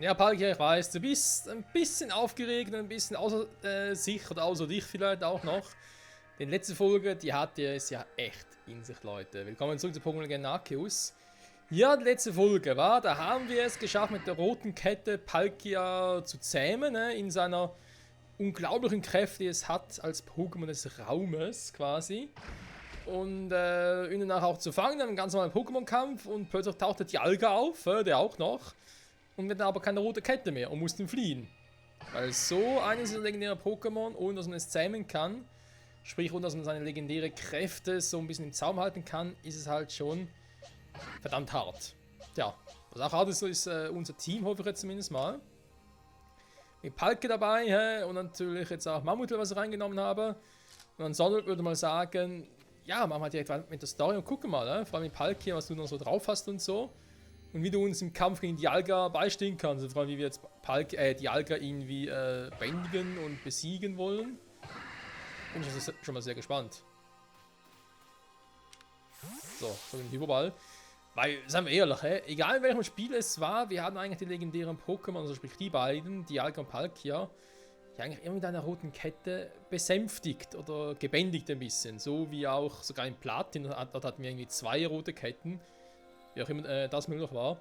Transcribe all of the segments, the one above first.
Ja, Palkia, ich weiß, du bist ein bisschen aufgeregt, ein bisschen außer sich oder außer dich vielleicht auch noch. Die letzte Folge, die hatte es ja echt in sich, Leute. Willkommen zurück zu Pokémon Legend Arceus. Ja, die letzte Folge war, da haben wir es geschafft, mit der roten Kette Palkia zu zähmen, ne, in seiner unglaublichen Kräfte, die es hat als Pokémon des Raumes quasi. Und ihn danach auch zu fangen, einen ganz normalen Pokémon-Kampf und plötzlich tauchte Dialga auf, der auch noch. Und wir hatten aber keine rote Kette mehr und mussten fliehen. Weil so eines dieser legendären Pokémon, ohne dass man es zähmen kann, sprich ohne dass man seine legendären Kräfte so ein bisschen im Zaum halten kann, ist es halt schon verdammt hart. Tja, was auch hart ist, ist unser Team, hoffe ich jetzt zumindest mal. Mit Palkia dabei, und natürlich jetzt auch Mammutl, was ich reingenommen habe. Und ansonsten würde ich mal sagen, ja, machen wir direkt weiter mit der Story und gucken mal, vor allem mit Palkia, was du noch so drauf hast und so. Und wie du uns im Kampf gegen Dialga beistehen kannst. Vor allem, wie wir jetzt Dialga irgendwie bändigen und besiegen wollen. Bin ich schon mal sehr gespannt. So den Hyperball. Weil, seien wir ehrlich, egal in welchem Spiel es war, wir hatten eigentlich die legendären Pokémon, also sprich die beiden, Dialga und Palkia, die eigentlich immer mit einer roten Kette besänftigt oder gebändigt ein bisschen. So wie auch sogar in Platin, dort hatten wir irgendwie 2 rote Ketten. Wie auch immer das möglich war.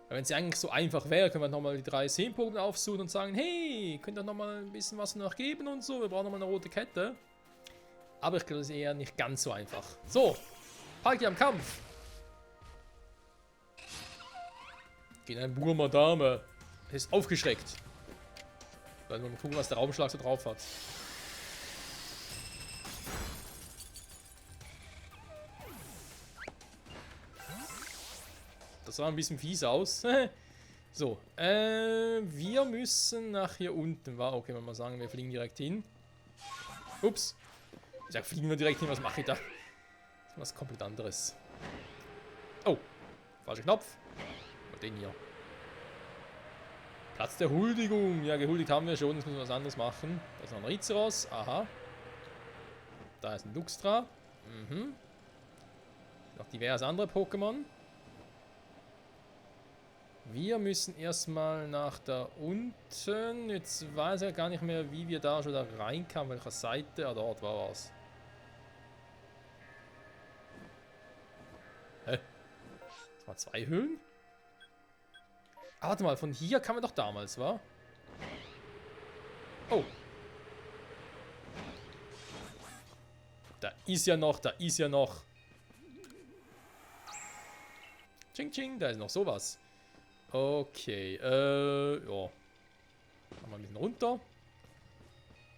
Weil wenn es eigentlich so einfach wäre, können wir nochmal die 3 Seenpokémon aufsuchen und sagen, hey, könnt ihr nochmal ein bisschen was noch geben und so, wir brauchen nochmal eine rote Kette. Aber ich glaube, das ist eher nicht ganz so einfach. So, Palkia am Kampf. Gegen einen Burma Dame. Er ist aufgeschreckt. Dann mal gucken, was der Raumschlag so drauf hat. Das sah ein bisschen fies aus. So, wir müssen nach hier unten. War okay, wenn wir mal sagen, wir fliegen direkt hin. Ups. Ich sag, fliegen wir direkt hin, was mache ich da? Das ist was komplett anderes. Oh, falscher Knopf. Und den hier. Platz der Huldigung. Ja, gehuldigt haben wir schon, jetzt müssen wir was anderes machen. Da ist noch ein Rizeros. Aha. Da ist ein Luxtra. Noch diverse andere Pokémon. Wir müssen erstmal nach da unten. Jetzt weiß ich gar nicht mehr, wie wir da schon da reinkamen. Welcher Seite? Ah, dort war was. Hä? Das waren 2 Höhlen? Ah, warte mal, von hier kamen wir doch damals, wa? Oh. Da ist ja noch, da ist ja noch. Ching, ching, da ist noch sowas. Okay, ja. Machen wir ein bisschen runter.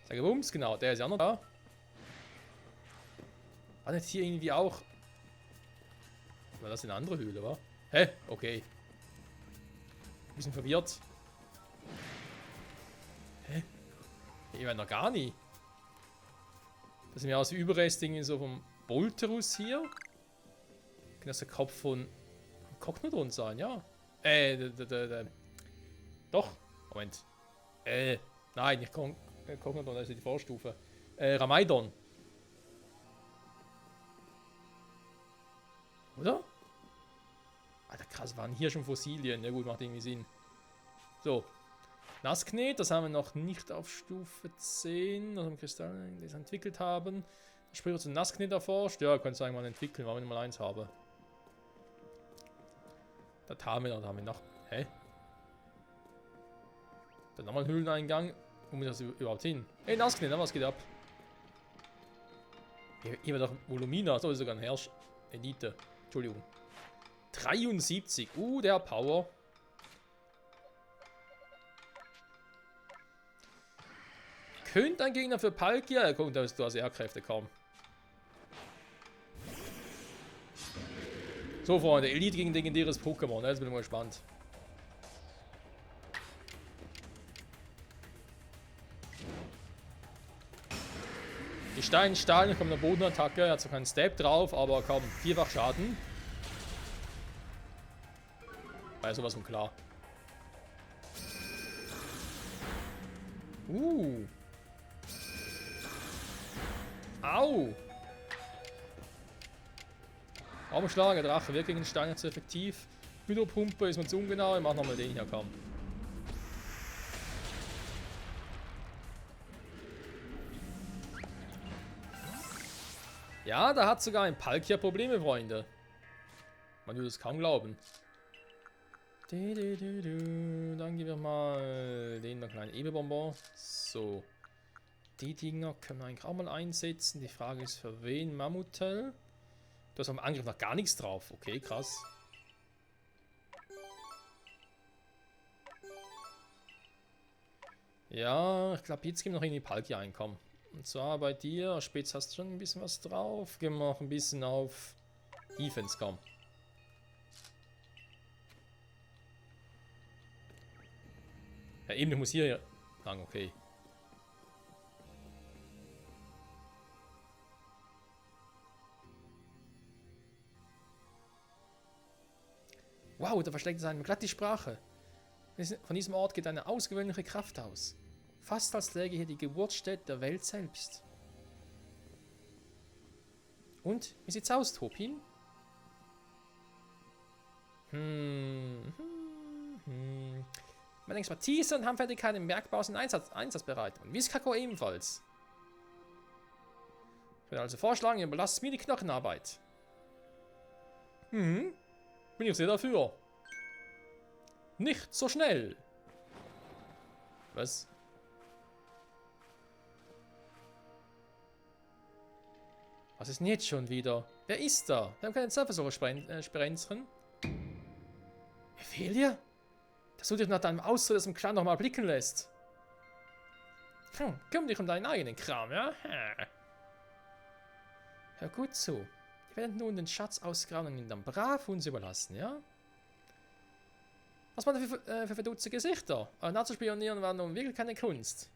Sag Bums, genau, der ist ja noch da. War jetzt hier irgendwie auch... War das eine andere Höhle, wa? Hä? Okay. Ein bisschen verwirrt. Hä? Ich war noch gar nie. Das sieht mir aus wie Überreste irgendwie so vom Bolterus hier. Kann das der Kopf von Cognodon sein, ja. Doch. Moment. Nein, nicht Cognodon, das ist die Vorstufe. Ramaidon. Oder? Alter, krass, waren hier schon Fossilien. Ja gut, macht irgendwie Sinn. So. Nassknet, das haben wir noch nicht auf Stufe 10. Also im Kristall, das entwickelt haben. Sprich, uns ein Nassknet erforscht. Ja, könnte sagen, mal entwickeln, weil wir nicht mal 1 haben. Das haben wir noch, da haben wir noch. Hä? Dann nochmal ein Höhleneingang. Wo muss das überhaupt hin? Hey, Nassknet, was geht ab? Hier war doch Volumina, so ist sogar ein Herrsch. Elite. Entschuldigung. 73. Der hat Power. Könnte ein Gegner für Palkia? Ja, guck, da hast du also Kräfte kaum. So, Freunde, Elite gegen legendäres Pokémon. Jetzt bin ich mal gespannt. Die Stahl, kommt eine Bodenattacke. Er hat zwar keinen Step drauf, aber kaum 4-fach Schaden. War ja sowas von klar. Au! Raumschlag, Drache wirkt gegen den Stein nicht so effektiv. Hydropumpe ist mir zu ungenau, ich mach nochmal den hier, komm. Ja, da hat sogar ein Palkia Probleme, Freunde. Man würde es kaum glauben. Dann geben wir mal den kleinen Ebebonbon. So. Die Dinger können wir eigentlich auch mal einsetzen. Die Frage ist, für wen? Mammutel? Du hast am Angriff noch gar nichts drauf. Okay, krass. Ja, ich glaube, jetzt geben wir noch irgendwie Palkia einkommen. Und zwar bei dir, Spitz hast du schon ein bisschen was drauf. Gehen wir noch ein bisschen auf Defense, komm. Ja, eben, ich muss hier lang, okay. Wow, da verschlägt es einem glatt die Sprache. Von diesem Ort geht eine außergewöhnliche Kraft aus. Fast als läge hier die Geburtsstätte der Welt selbst. Und, wie sieht's aus, Topin? Meine Expertise und Handfertigkeit im Bergbau sind einsatzbereit. Und Wiskako ebenfalls. Ich würde also vorschlagen, ihr überlasst mir die Knochenarbeit. Bin ich sehr dafür. Nicht so schnell. Was? Was ist denn jetzt schon wieder? Wer ist da? Wir haben keine Zellversuche-Sprenzchen. Ophelia? Dass du dich nach deinem Austritt aus dem Clan nochmal blicken lässt. Kümmere dich um deinen eigenen Kram, ja? Hör gut zu. Wir werden nun den Schatz ausgraben und ihn dann brav uns überlassen, ja? Was waren das für verdutzte Gesichter? Nachzuspionieren war nun wirklich keine Kunst.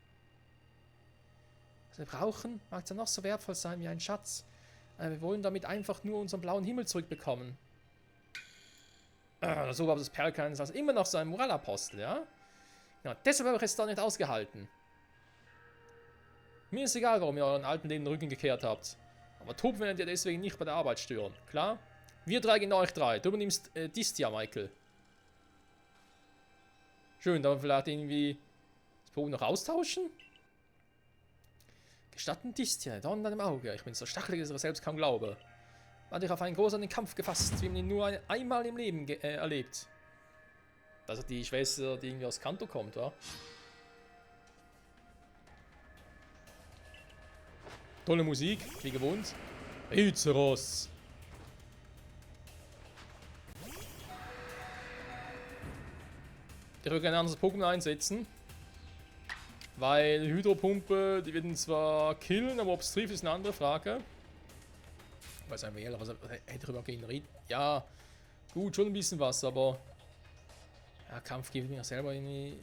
Was wir brauchen, mag zwar noch so wertvoll sein wie ein Schatz, aber wir wollen damit einfach nur unseren blauen Himmel zurückbekommen. So war das Perlkan also immer noch so ein Moralapostel, ja? Ja, deshalb habe ich es da nicht ausgehalten. Mir ist egal, warum ihr euren alten Leben den Rücken gekehrt habt. Aber Top werdet ihr deswegen nicht bei der Arbeit stören, klar? Wir drei gegen euch drei. Du übernimmst Distia, Michael. Schön, dann vielleicht irgendwie das Bogen noch austauschen? Gestatten Distia, da in deinem Auge. Ich bin so stachelig, dass ich selbst kaum glaube. Man hat dich auf einen großen Kampf gefasst, wie man ihn nur einmal im Leben erlebt. Das ist die Schwester, die irgendwie aus Kanto kommt, wa? Tolle Musik, wie gewohnt. Izeros. Ich würde gerne ein anderes Pokémon einsetzen. Weil Hydropumpe, die werden zwar killen, aber ob es trifft, ist eine andere Frage. Ich weiß einfach, was hätte darüber generiert. Ja, gut, schon ein bisschen was, aber. Ja, Kampf geht mir selber im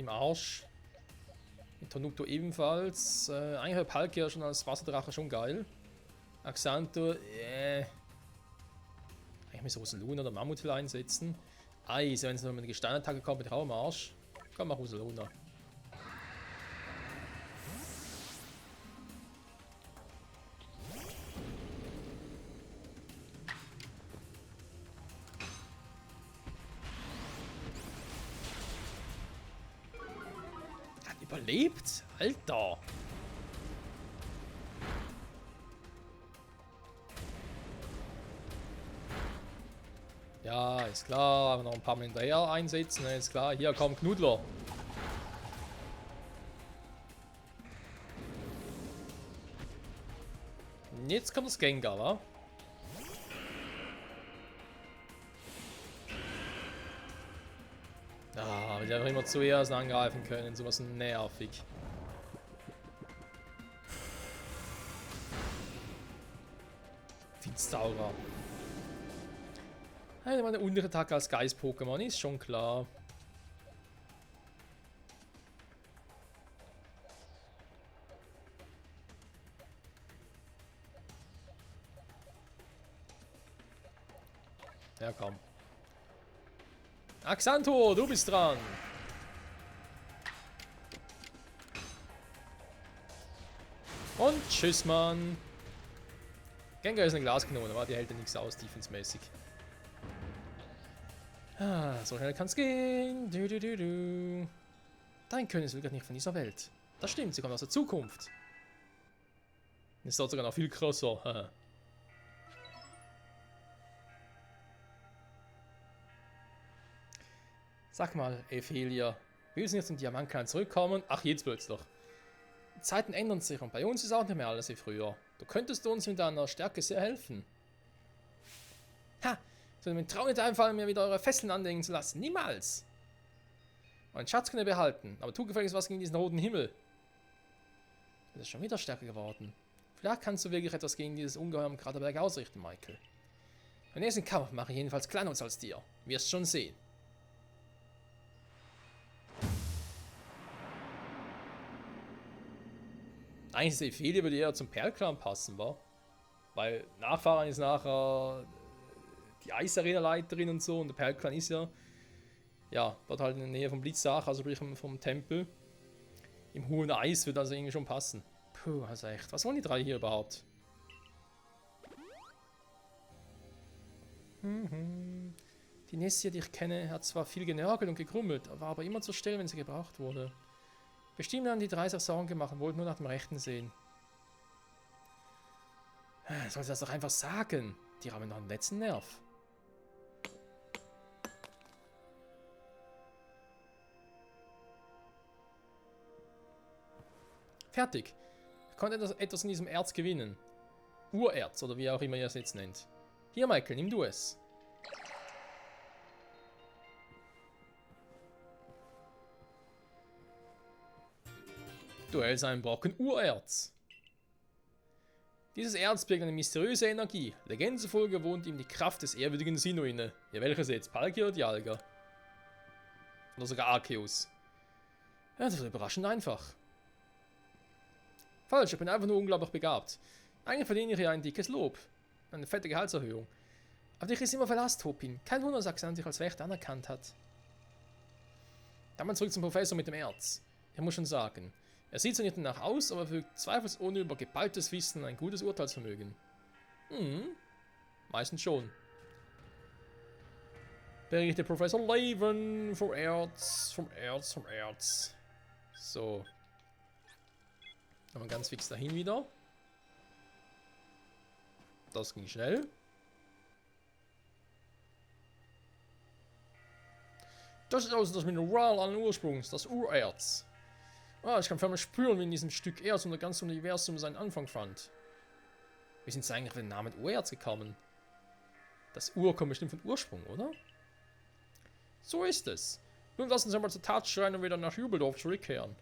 Arsch. Mit Tonukto ebenfalls. Eigentlich wäre Palkia schon als Wasserdrache schon geil. Axanto, eigentlich müssen Rosaluna oder Mammutel einsetzen. Eis, wenn es noch mit einer Gesteinattacke kommt, bin ich auch am Arsch. Komm, mach Rosaluna. Hat überlebt? Alter! Ja, ist klar. Noch ein paar Mal hinterher einsetzen. Ist klar. Hier kommt Knudler. Jetzt kommt das Gengar, wa? Ah, wir hätten immer zuerst angreifen können. Sowas nervig. Finstaurer. Eine meine Unterattacke als Geist-Pokémon ist schon klar. Ja, komm. Axanto, du bist dran. Und tschüss, Mann. Gengar ist eine Glaskanone, aber die hält ja nichts aus, defensemäßig. Ah, so schnell kann's gehen. Dein Können ist wirklich nicht von dieser Welt. Das stimmt, sie kommt aus der Zukunft. Das ist dort sogar noch viel krasser. Sag mal, Ephelia, willst du nicht zum Diamantklan zurückkommen? Ach, jetzt plötzlich. Die Zeiten ändern sich und bei uns ist auch nicht mehr alles wie früher. Du könntest uns mit deiner Stärke sehr helfen. Ha! Ich würde mir Traum nicht einfallen, mir wieder eure Fesseln anlegen zu lassen. Niemals! Meinen Schatz könnt ihr behalten, aber tu gefälligst was gegen diesen roten Himmel. Du bist schon wieder stärker geworden. Vielleicht kannst du wirklich etwas gegen dieses Ungeheuer am Kraterberg ausrichten, Michael. Beim nächsten Kampf mache ich jedenfalls kleiners als dir. Wirst schon sehen. Eigentlich ist Ephelia würde eher zum Perlclan passen, wa? Weil Nachfahren ist nachher die Eisarena-Leiterin und so und der Perlclan ist ja, dort halt in der Nähe vom Blitzach, also sprich vom Tempel. Im hohen Eis wird also irgendwie schon passen. Puh, also echt, was wollen die drei hier überhaupt? Die Nessia, die ich kenne, hat zwar viel genörgelt und gegrummelt, war aber immer zur Stelle, wenn sie gebraucht wurde. Bestimmt haben die drei sich Sorgen gemacht und wollten nur nach dem Rechten sehen. Soll sie das doch einfach sagen? Die haben noch einen letzten Nerv. Fertig. Ich konnte etwas in diesem Erz gewinnen. Urerz, oder wie auch immer ihr es jetzt nennt. Hier, Michael, nimm du es. Du hältst einen Brocken Urerz. Dieses Erz birgt eine mysteriöse Energie. Legenden zufolge wohnt ihm die Kraft des ehrwürdigen Sinnoh inne. Ja, welches jetzt? Palkia oder Dialga? Oder sogar Arceus. Ja, das ist überraschend einfach. Falsch, ich bin einfach nur unglaublich begabt. Eigentlich verdiene ich ja ein dickes Lob. Eine fette Gehaltserhöhung. Aber dich ist immer Verlass, Topin. Kein Wunder, dass Axan dich als Wächter anerkannt hat. Dann mal zurück zum Professor mit dem Erz. Ich muss schon sagen, er sieht so nicht danach aus, aber verfügt zweifelsohne über geballtes Wissen und ein gutes Urteilsvermögen. Meistens schon. Berichte Professor Laven vom Erz. So. Nochmal ganz fix dahin wieder. Das ging schnell. Das ist also das Mineral an Ursprungs, das Urerz. Ich kann förmlich spüren, wie in diesem Stück Erz und das ganze Universum seinen Anfang fand. Wie sind sie eigentlich auf den Namen Urerz gekommen? Das Ur kommt bestimmt von Ursprung, oder? So ist es. Nun lassen Sie mal zur Tat schreien und wieder nach Jubeldorf zurückkehren.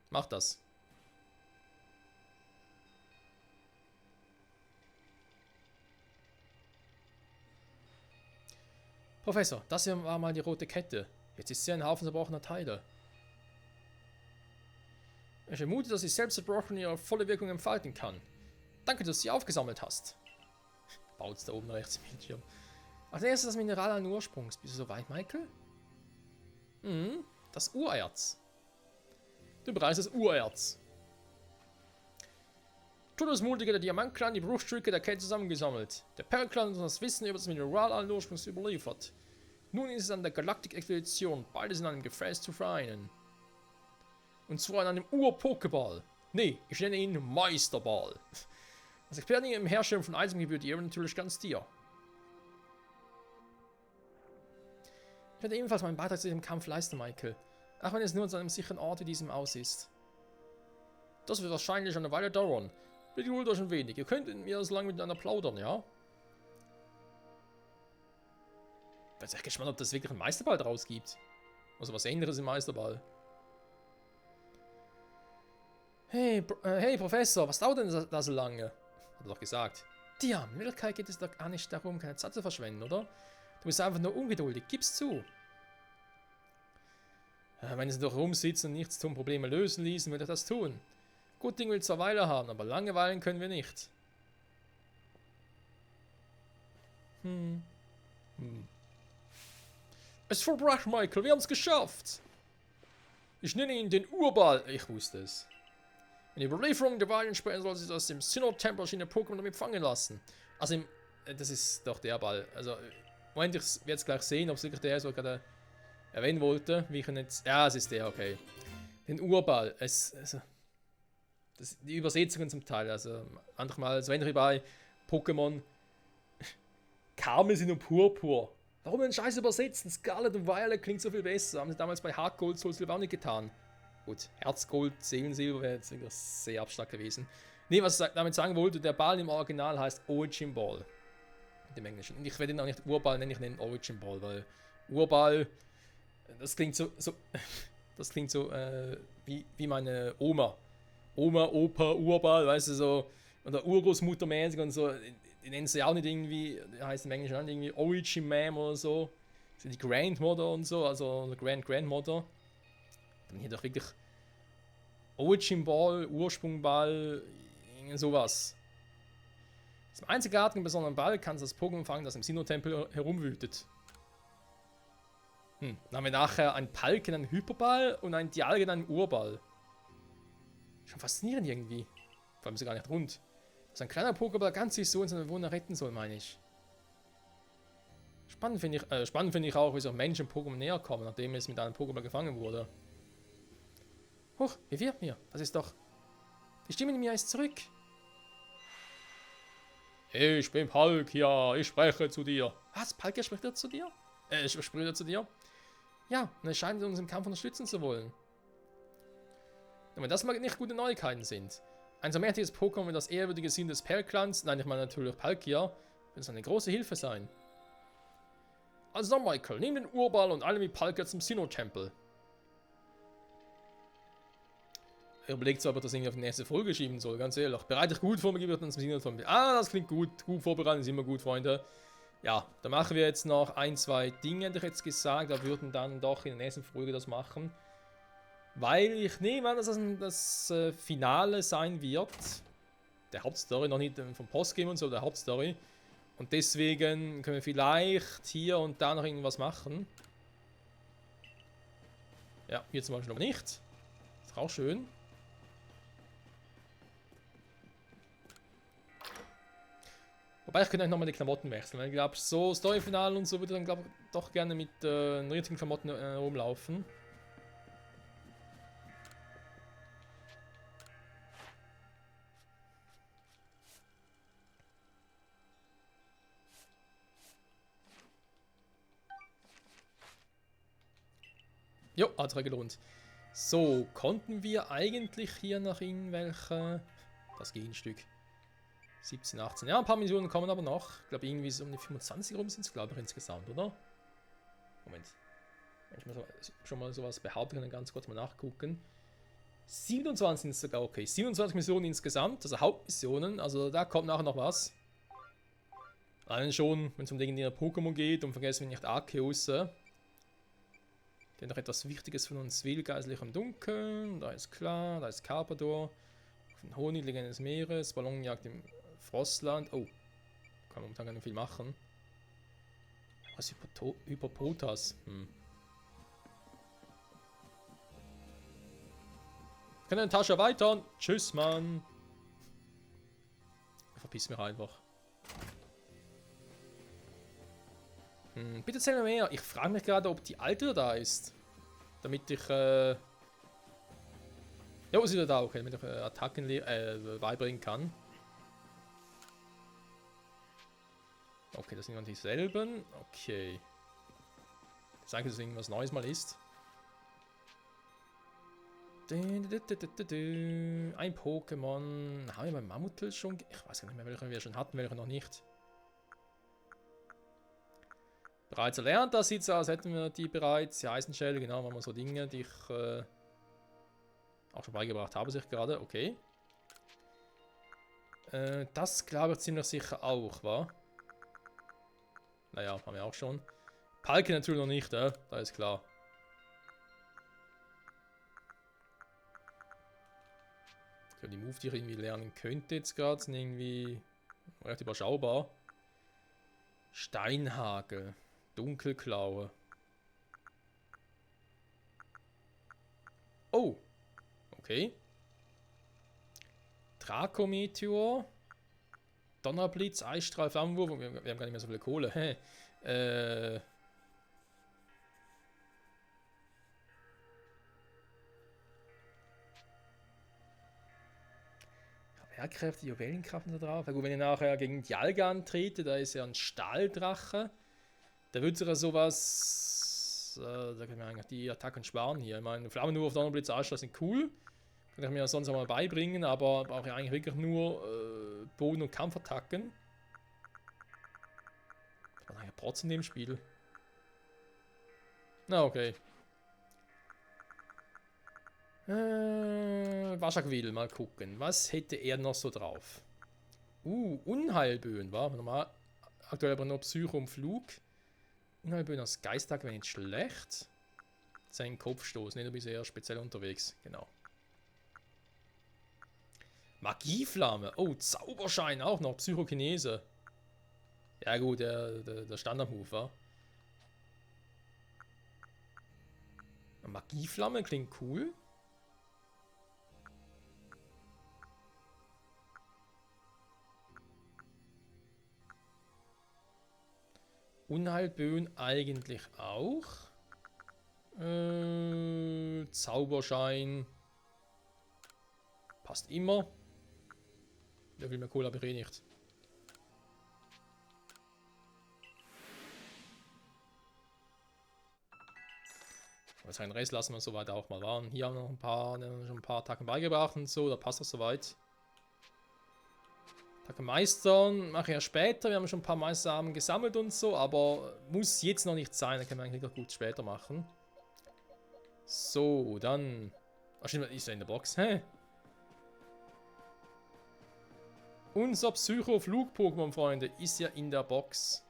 Mach das. Professor, das hier war mal die rote Kette. Jetzt ist sie ein Haufen zerbrochener Teile. Ich vermute, dass sie selbst zerbrochen ihre volle Wirkung entfalten kann. Danke, dass du sie aufgesammelt hast. Baut's da oben rechts im Bildschirm. Als erstes das Mineral an Ursprungs. Bist du soweit, Michael? Das Urerz. Du bereist das Urerz. Todesmutige der Diamantklan die Bruchstücke der Kette zusammengesammelt. Der Perlclan hat uns das Wissen über das Mineral allen Ursprungs überliefert. Nun ist es an der Galaktik-Expedition, beides in einem Gefäß zu vereinen. Und zwar in einem Ur-Pokéball. Nee, ich nenne ihn Meisterball. Als Experte im Herstellen von Eisen gebührt ihr natürlich ganz dir. Ich werde ebenfalls meinen Beitrag zu diesem Kampf leisten, Michael. Auch wenn es nur an einem sicheren Ort wie diesem aus ist. Das wird wahrscheinlich eine Weile dauern. Bitte holt euch ein wenig. Ihr könnt mir das lang miteinander plaudern, ja? Ich bin echt gespannt, ob das wirklich einen Meisterball draus gibt. Also was ähnliches im Meisterball. Hey Professor, was dauert denn da so lange? Hat er doch gesagt. Tja, in Wirklichkeit geht es doch gar nicht darum, keine Zeit zu verschwenden, oder? Du bist einfach nur ungeduldig, gib's zu. Wenn sie doch rumsitzen und nichts tun, Probleme lösen ließen, würde ich das tun. Gut Ding will zwar Weile haben, aber Langeweilen können wir nicht. Es ist vollbracht, Michael, wir haben es geschafft. Ich nenne ihn den Urball. Ich wusste es. In der Überlieferung der Weilen später soll sich aus dem Sinnoh-Tempel in der Pokémon damit fangen lassen. Also, das ist doch der Ball. Also, Moment, ich werde es gleich sehen, ob es wirklich der ist, was ich gerade erwähnen wollte. Wie ich ihn jetzt. Ja, es ist der, okay. Den Urball. Die Übersetzungen zum Teil. Also manchmal, also wenn ich bei Pokémon Karmesin und Purpur. Warum den Scheiß übersetzen? Scarlet und Violet klingt so viel besser. Haben sie damals bei Heart Gold, Soul Silver auch nicht getan. Gut, Herzgold, Seelensilber wäre jetzt wieder sehr abstrakt gewesen. Nee, was ich damit sagen wollte, der Ball im Original heißt Origin Ball. Im Englischen. Und ich werde ihn auch nicht Urball nennen, ich nenne ihn Origin Ball, weil Urball, das klingt so das klingt so wie meine Oma. Oma, Opa, Urball, weißt du, so, oder Urgroßmutter mäßig und so. Die nennen sie auch nicht irgendwie, heißt im Englischen auch irgendwie Origin Ma'am oder so. So die Grandmother und so, also Grandmother. Dann hier doch wirklich Origin Ball, Ursprung Ball, sowas. Zum einzigartigen besonderen Ball kannst du das Pokémon fangen, das im Sinnoh-Tempel herumwütet. Dann haben wir nachher einen Palkia, einen Hyperball und einen Dialga, einen Urball. Schon faszinierend irgendwie. Vor allem sogar nicht rund. Dass ein kleiner Pokéball ganz sich so in seiner Wohnung retten soll, meine ich. Spannend finde ich auch, wie so Menschen Pokémon näher kommen, nachdem es mit einem Pokéball gefangen wurde. Huch, wie wird mir? Das ist doch... Die Stimme in mir ist zurück. Ich bin Palkia, ich spreche zu dir. Was? Palkia spricht er zu dir? Spricht er zu dir? Ja, und er scheint uns im Kampf unterstützen zu wollen. Und wenn das mal nicht gute Neuigkeiten sind. Ein so mächtiges Pokémon wie das ehrwürdige Sinn des Perlklans, nein, ich meine natürlich Palkia, wird es eine große Hilfe sein. Also Michael, nimm den Urball und alle mit Palkia zum Sinnoh-Tempel. Er überlegt zwar, ob er das irgendwie auf die nächste Folge schieben soll, ganz ehrlich. Bereite dich gut vor, mir gibt dann zum Sinnoh-Tempel. Ah, das klingt gut. Gut vorbereitet ist immer gut, Freunde. Ja, da machen wir jetzt noch ein, zwei Dinge, hätte ich jetzt gesagt. Da würden dann doch in der nächsten Folge das machen. Weil ich nehme an, dass das Finale sein wird. Der Hauptstory, noch nicht vom Postgame und so, der Hauptstory. Und deswegen können wir vielleicht hier und da noch irgendwas machen. Ja, hier zum Beispiel noch nicht. Ist auch schön. Wobei ich könnte nochmal die Klamotten wechseln. Weil ich glaube, so Storyfinale und so würde ich dann glaube doch gerne mit richtigen Klamotten rumlaufen. Jo, hat sich gelohnt. So, konnten wir eigentlich hier noch irgendwelche... Das Gegenstück. 17, 18. Ja, ein paar Missionen kommen aber noch. Ich glaube, irgendwie so um die 25 rum sind es, glaube ich, insgesamt, oder? Moment. Wenn ich mal schon mal sowas behaupte, kann ich ganz kurz mal nachgucken. 27 sind es sogar, okay. 27 Missionen insgesamt, also Hauptmissionen. Also da kommt nachher noch was. Allein schon, wenn es um legendäre Pokémon geht und vergessen wir nicht Arceus. Der noch etwas Wichtiges von uns will, geistlich im Dunkeln. Da ist klar, da ist Carpador. Honig, Legende des Meeres, Ballonjagd im Frostland. Oh, kann man momentan gar nicht viel machen. Was ist Hypopotas? Ich kann eine Tasche erweitern. Tschüss, Mann. Verpiss mich einfach. Bitte erzähl mir mehr. Ich frage mich gerade, ob die alte da ist. Damit ich, ja, ist wieder da, okay, damit ich Attacken beibringen kann. Okay, das sind immer dieselben. Okay. Ich sage, dass irgendwas Neues mal ist. Ein Pokémon. Haben wir beim Mammutel schon? Ich weiß gar nicht mehr, welchen wir schon hatten, welchen noch nicht. Bereits erlernt, das sieht so aus, hätten wir die bereits. Die Eisenschelle, genau, machen wir so Dinge, die ich auch schon beigebracht habe, sich gerade. Okay. Das glaube ich ziemlich sicher auch, wa? Naja, haben wir auch schon. Palkia natürlich noch nicht, da ist klar. Okay, die Move, die ich irgendwie lernen könnte jetzt gerade, sind irgendwie recht überschaubar. Steinhagel. Dunkelklaue. Oh. Okay. Dracometeor. Donnerblitz, Eisstrahl, Flammenwurf. Wir haben gar nicht mehr so viel Kohle. Spezialkräfte, Juwelenkraft da drauf. Ja gut, wenn ich nachher gegen die Alga antrete, da ist ja ein Stahldrache. Da wird sich ja sowas. Da können wir eigentlich die Attacken sparen hier. Ich meine, Flammen nur auf Donnerblitz Arschloch sind cool. Kann ich mir ja sonst auch mal beibringen, aber brauche ich eigentlich wirklich nur Boden- und Kampfattacken. Das war eigentlich Protz in dem Spiel. Na, okay. Waschakwill, mal gucken. Was hätte er noch so drauf? Unheilböen, war normal. Aktuell aber nur Psycho und Flug. Unheilböen als Geisttag wäre nicht schlecht. Sein Kopfstoß, ne, du bist eher speziell unterwegs, genau. Magieflamme, oh, Zauberschein auch noch, Psychokinese. Ja gut, der Standard-Move, war. Magieflamme klingt cool. Unheilböen eigentlich auch. Zauberschein. Passt immer. Der will mir cool, aber eh nicht. Aber seinen Rest lassen wir soweit auch mal waren. Hier haben wir noch schon ein paar Attacken beigebracht und so, da passt das soweit. Attacke meistern mache ich ja später. Wir haben schon ein paar Meisterarmen gesammelt und so, aber muss jetzt noch nicht sein. Da können wir eigentlich noch gut später machen. So, dann. Ach, stimmt, ist ja in der Box. Hä? Unser Psycho-Flug-Pokémon, Freunde, ist ja in der Box.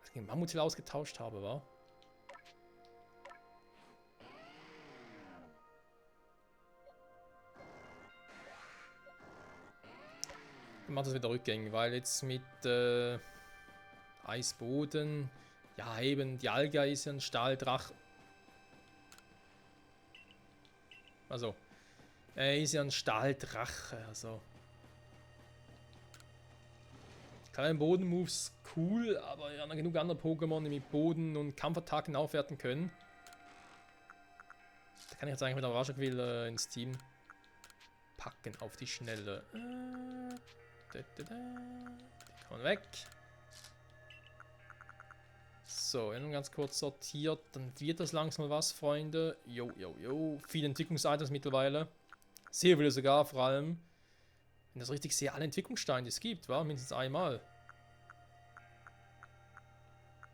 Was ich gegen Mammutil ausgetauscht habe, war. Ich mache das wieder rückgängig, weil jetzt mit Eisboden. Ja, eben, die Alga ist ja ein Stahldrache. Also, er ist ja ein Stahldrache, also. Kleine Boden-Moves cool, aber ja, noch genug andere Pokémon, die mit Boden- und Kampfattacken aufwerten können. Da kann ich jetzt eigentlich mit der Waschakwill ins Team packen auf die Schnelle. Die kann weg. So, ganz kurz sortiert, dann wird das langsam was, Freunde. Jo. Viele Entwicklungsitems mittlerweile. Sehr viele sogar, vor allem. Wenn das richtig sehe, alle Entwicklungssteine, die es gibt, war mindestens einmal.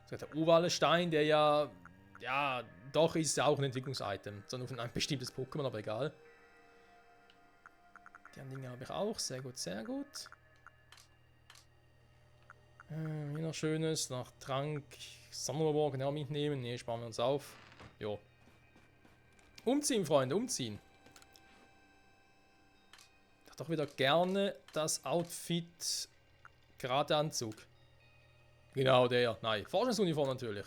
So, der ovale Stein, der ja, doch ist ja auch ein Entwicklungsitem. Sondern von ein bestimmtes Pokémon, aber egal. Die anderen Dinge habe ich auch. Sehr gut, sehr gut. Hier noch Schönes, nach Trank. Sonderwar kann ich auch mitnehmen. Ne, sparen wir uns auf. Jo. Umziehen, Freunde, umziehen. Doch wieder gerne das Outfit Karateanzug. Genau der. Nein, Forschungsuniform natürlich.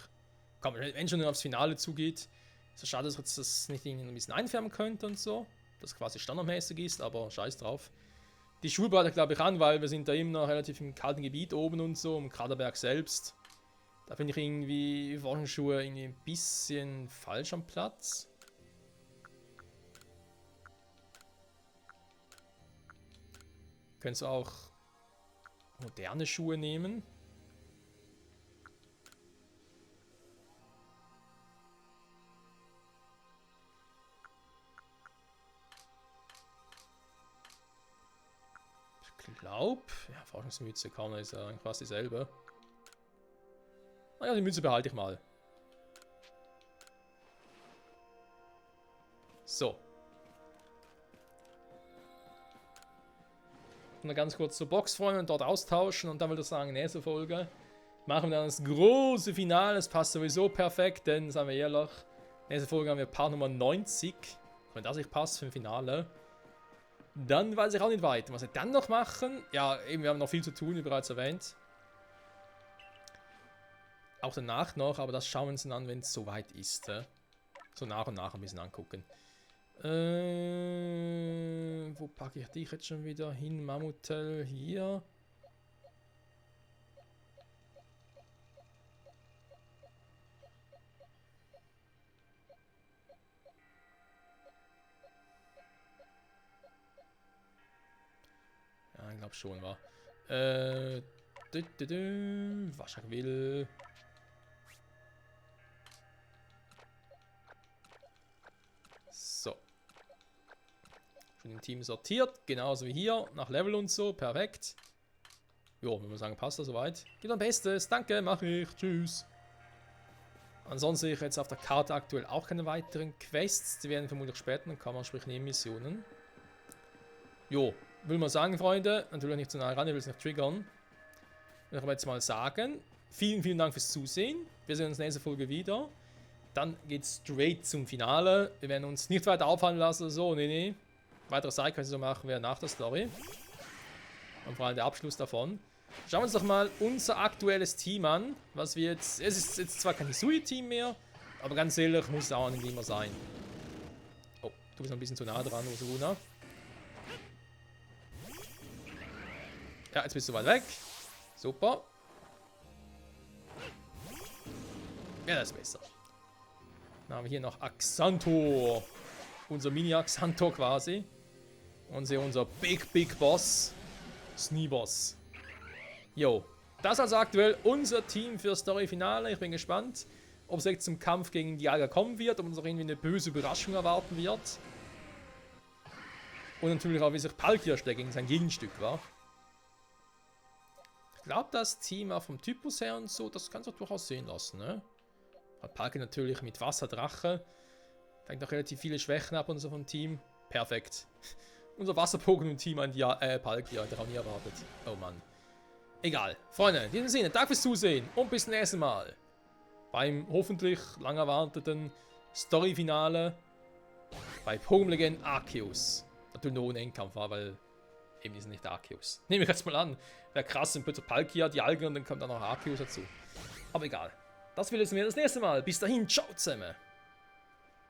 Komm, wenn schon aufs Finale zugeht. Ist ja schade, dass ich das nicht ein bisschen einfärben könnte und so. Das quasi standardmäßig ist, aber scheiß drauf. Die Schuhe behalte ich glaube ich an, weil wir sind da immer noch relativ im kalten Gebiet oben und so, im Kraterberg selbst. Da finde ich irgendwie Forschungsschuhe irgendwie ein bisschen falsch am Platz. Könntest du auch moderne Schuhe nehmen. Ich glaube, ja, Forschungsmütze kann man, ist ja fast dieselbe. Naja, die Mütze behalte ich mal. So. Noch ganz kurz zur Box, Freunde, und dort austauschen. Und dann würde ich sagen, nächste Folge machen wir dann das große Finale. Das passt sowieso perfekt, denn, sagen wir ehrlich, nächste Folge haben wir Part Nummer 90. Wenn das nicht passt für ein Finale, dann weiß ich auch nicht weiter. Was wir dann noch machen, ja, eben, wir haben noch viel zu tun, wie bereits erwähnt. Auch danach noch, aber das schauen wir uns dann an, wenn es soweit ist. So nach und nach ein bisschen angucken. Wo packe ich dich jetzt schon wieder hin? Mammutel hier. Ich glaube schon, war. Was ich will. So. Schon im Team sortiert, genauso wie hier, nach Level und so, perfekt. Jo, wenn wir sagen, passt das soweit. Geht am Bestes, danke, mache ich, tschüss. Ansonsten sehe ich jetzt auf der Karte aktuell auch keine weiteren Quests, die werden vermutlich später kommen, sprich Nebenmissionen. Jo, will man sagen, Freunde, natürlich nicht zu nah ran, ich will es nicht triggern. Will ich aber jetzt mal sagen, vielen Dank fürs Zusehen, wir sehen uns nächste Folge wieder. Dann geht es straight zum Finale, wir werden uns nicht weiter aufhalten lassen oder so, nee. Weitere Sidequests so machen wir nach der Story. Und vor allem der Abschluss davon. Schauen wir uns doch mal unser aktuelles Team an, was wir jetzt... Es ist jetzt zwar kein Hisui-Team mehr, aber ganz ehrlich, muss es auch nicht immer sein. Oh, du bist noch ein bisschen zu nah dran, Osuna. Ja, jetzt bist du weit weg. Super. Ja, das ist besser. Dann haben wir hier noch Axantor. Unser Mini-Axantor quasi. Und hier unser Big Boss. Sneeboss. Jo, das ist also aktuell unser Team für Story-Finale. Ich bin gespannt, ob es jetzt zum Kampf gegen die Jager kommen wird, ob uns auch irgendwie eine böse Überraschung erwarten wird. Und natürlich auch, wie sich Palkia steckt gegen sein Gegenstück, war. Ich glaube, das Team auch vom Typus her und so, das kann sich durchaus sehen lassen, ne? Hat Palkia natürlich mit Wasserdrache. Fängt auch relativ viele Schwächen ab und so vom Team. Perfekt. Unser Wasser-Pokémon-Team an die Palkia, der auch nie erwartet. Oh Mann. Egal. Freunde, in diesem Sinne, danke fürs Zusehen und bis zum nächsten Mal. Beim hoffentlich lang erwarteten Story-Finale bei Pokémon Legend Arceus. Natürlich nur ohne Endkampf war, weil eben ist nicht Arceus. Nehme ich jetzt mal an. Wäre krass, dann plötzlich Palkia, die Algen und dann kommt dann noch Arceus dazu. Aber egal. Das will jetzt mir das nächste Mal. Bis dahin, ciao zusammen.